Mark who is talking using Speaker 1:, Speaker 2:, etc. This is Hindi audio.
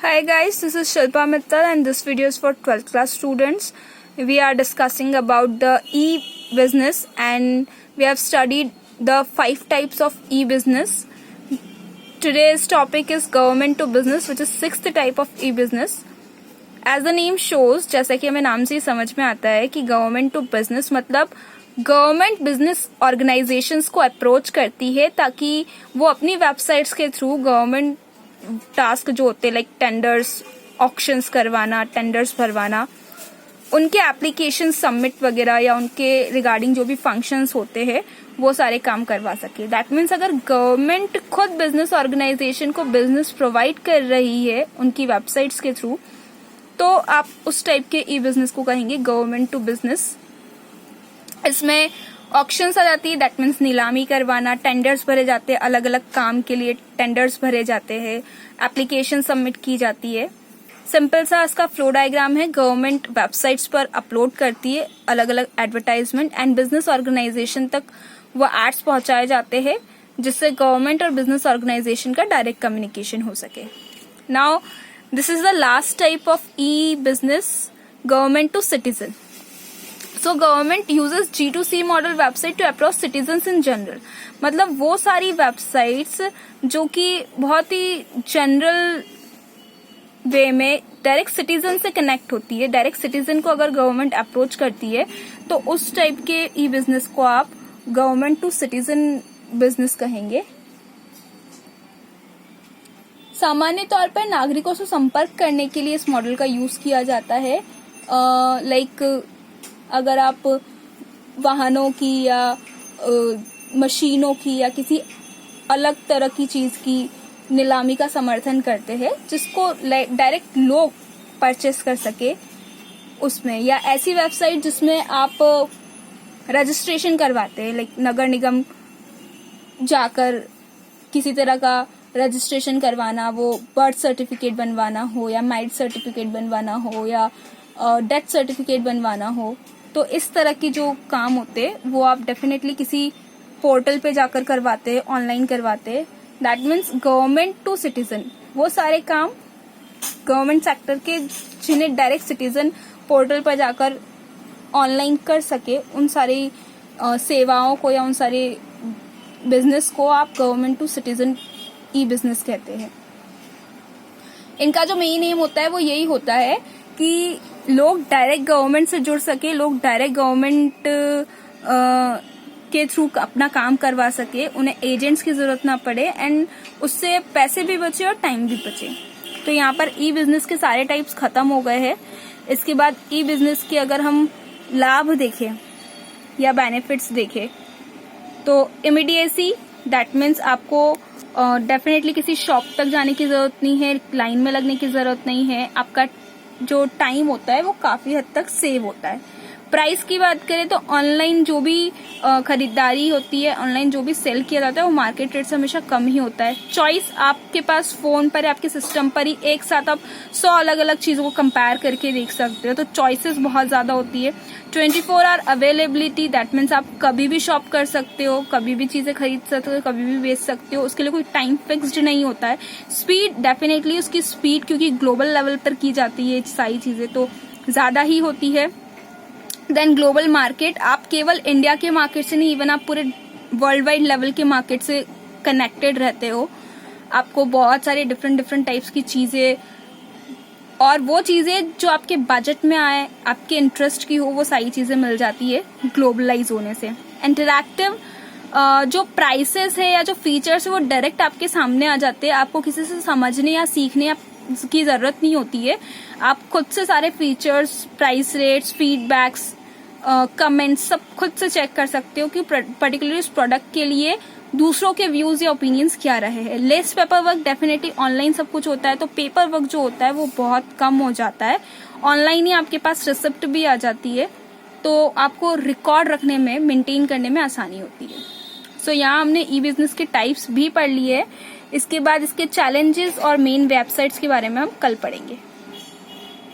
Speaker 1: Hi guys, this is Shilpa Mittal and this video is for 12th class students. We are discussing about the e-business and we have studied the 5 types of e-business. Today's topic is government to business, which is 6th type of e-business. As the name shows, जैसा कि हमें नाम से ही समझ में आता है कि गवर्नमेंट टू बिजनेस मतलब गवर्नमेंट बिजनेस ऑर्गेनाइजेशंस को अप्रोच करती है ताकि वो अपनी वेबसाइट्स के थ्रू गवर्नमेंट टास्क जो होते हैं लाइक टेंडर्स, ऑक्शंस करवाना, टेंडर्स भरवाना, उनके एप्लीकेशन सबमिट वगैरह या उनके रिगार्डिंग जो भी फंक्शंस होते हैं वो सारे काम करवा सके. दैट मीन्स अगर गवर्नमेंट खुद बिजनेस ऑर्गेनाइजेशन को बिजनेस प्रोवाइड कर रही है उनकी वेबसाइट्स के थ्रू, तो आप उस टाइप के ई बिजनेस को कहेंगे गवर्नमेंट टू बिजनेस. इसमें ऑक्शंस आ जाती है, दैट मीन्स नीलामी करवाना, टेंडर्स भरे जाते हैं, अलग अलग काम के लिए टेंडर्स भरे जाते हैं, एप्लीकेशन सबमिट की जाती है. सिंपल सा इसका फ्लो डायग्राम है. गवर्नमेंट वेबसाइट्स पर अपलोड करती है अलग अलग एडवर्टाइजमेंट एंड बिजनेस ऑर्गेनाइजेशन तक वो एड्स पहुंचाए जाते हैं जिससे गवर्नमेंट और बिजनेस ऑर्गेनाइजेशन का डायरेक्ट कम्युनिकेशन हो सके. Now this is the last type of e business, government to citizen. So government uses G2C model website to approach citizens in general. मतलब वो सारी वेबसाइट्स जो कि बहुत ही जनरल वे में डायरेक्ट सिटीजन से कनेक्ट होती है. डायरेक्ट सिटीजन को अगर गवर्नमेंट अप्रोच करती है तो उस टाइप के ई बिजनेस को आप गवर्नमेंट टू सिटीजन बिजनेस कहेंगे. सामान्य तौर पर नागरिकों से संपर्क करने के लिए इस मॉडल का यूज किया जाता है. लाइक अगर आप वाहनों की या मशीनों की या किसी अलग तरह की चीज की नीलामी का समर्थन करते हैं जिसको डायरेक्ट लोग परचेस कर सके उसमें, या ऐसी वेबसाइट जिसमें आप रजिस्ट्रेशन करवाते हैं, लाइक नगर निगम जाकर किसी तरह का रजिस्ट्रेशन करवाना, वो बर्थ सर्टिफिकेट बनवाना हो या मैरिज सर्टिफिकेट बनवाना हो या डेथ सर्टिफिकेट बनवाना हो, तो इस तरह की जो काम होते हैं वो आप डेफिनेटली किसी पोर्टल पे जाकर करवाते हैं, ऑनलाइन करवाते हैं. That means government to citizen, वो सारे काम गवर्नमेंट सेक्टर के जिन्हें डायरेक्ट सिटीजन पोर्टल पर जाकर ऑनलाइन कर सके, उन सारी सेवाओं को या उन सारे बिजनेस को आप government to citizen e business कहते हैं. इनका जो मेन एम होता है वो यही होता है कि लोग डायरेक्ट गवर्नमेंट से जुड़ सके, लोग डायरेक्ट गवर्नमेंट के थ्रू अपना काम करवा सके, उन्हें एजेंट्स की जरूरत ना पड़े एंड उससे पैसे भी बचे और टाइम भी बचे. तो यहाँ पर ई बिजनेस के सारे टाइप्स खत्म हो गए हैं. इसके बाद ई बिजनेस के अगर हम लाभ देखें या बेनिफिट्स देखें तो इमीडिएसी, दैट मीन्स आपको डेफिनेटली किसी शॉप तक जाने की जरूरत नहीं है, लाइन में लगने की जरूरत नहीं है, आपका जो टाइम होता है वो काफी हद तक सेव होता है. प्राइस की बात करें तो ऑनलाइन जो भी खरीदारी होती है, ऑनलाइन जो भी सेल किया जाता है वो मार्केट रेट से हमेशा कम ही होता है. चॉइस आपके पास फोन पर, आपके सिस्टम पर ही एक साथ आप 100 अलग अलग चीजों को कंपेयर करके देख सकते हो, तो चॉइसेस बहुत ज्यादा होती है. 24 आवर अवेलेबिलिटी, दैट मीन्स आप कभी भी शॉप कर सकते हो, कभी भी चीजें खरीद सकते हो, कभी भी बेच सकते हो, उसके लिए कोई टाइम फिक्स्ड नहीं होता है. स्पीड, डेफिनेटली उसकी स्पीड क्योंकि ग्लोबल लेवल पर की जाती है सारी चीजें तो ज्यादा ही होती है. देन ग्लोबल मार्केट, आप केवल इंडिया के मार्केट से नहीं, इवन आप पूरे वर्ल्ड वाइड लेवल के मार्केट से कनेक्टेड रहते हो. आपको बहुत सारे डिफरेंट टाइप्स की चीजें और वो चीजें जो आपके बजट में आए, आपके इंटरेस्ट की हो, वो सारी चीजें मिल जाती है ग्लोबलाइज होने से. इंटरैक्टिव, जो प्राइसेस है या जो फीचर्स है वो डायरेक्ट आपके सामने आ जाते हैं, आपको किसी से समझने या सीखने की जरूरत नहीं होती है. आप खुद से सारे features, price rates, feedbacks, comments सब खुद से चेक कर सकते हो कि पर्टिकुलर इस प्रोडक्ट के लिए दूसरों के व्यूज या ओपिनियंस क्या रहे हैं. Less paper work, definitely online सब कुछ होता है तो पेपर वर्क जो होता है वो बहुत कम हो जाता है. ऑनलाइन ही आपके पास रिसिप्ट भी आ जाती है तो आपको रिकॉर्ड रखने में, मेंटेन करने में आसानी होती है. सो यहाँ हमने ई बिजनेस के टाइप्स भी पढ़ लिए है. इसके बाद इसके चैलेंजेस और मेन वेबसाइट्स के बारे में हम कल पढ़ेंगे.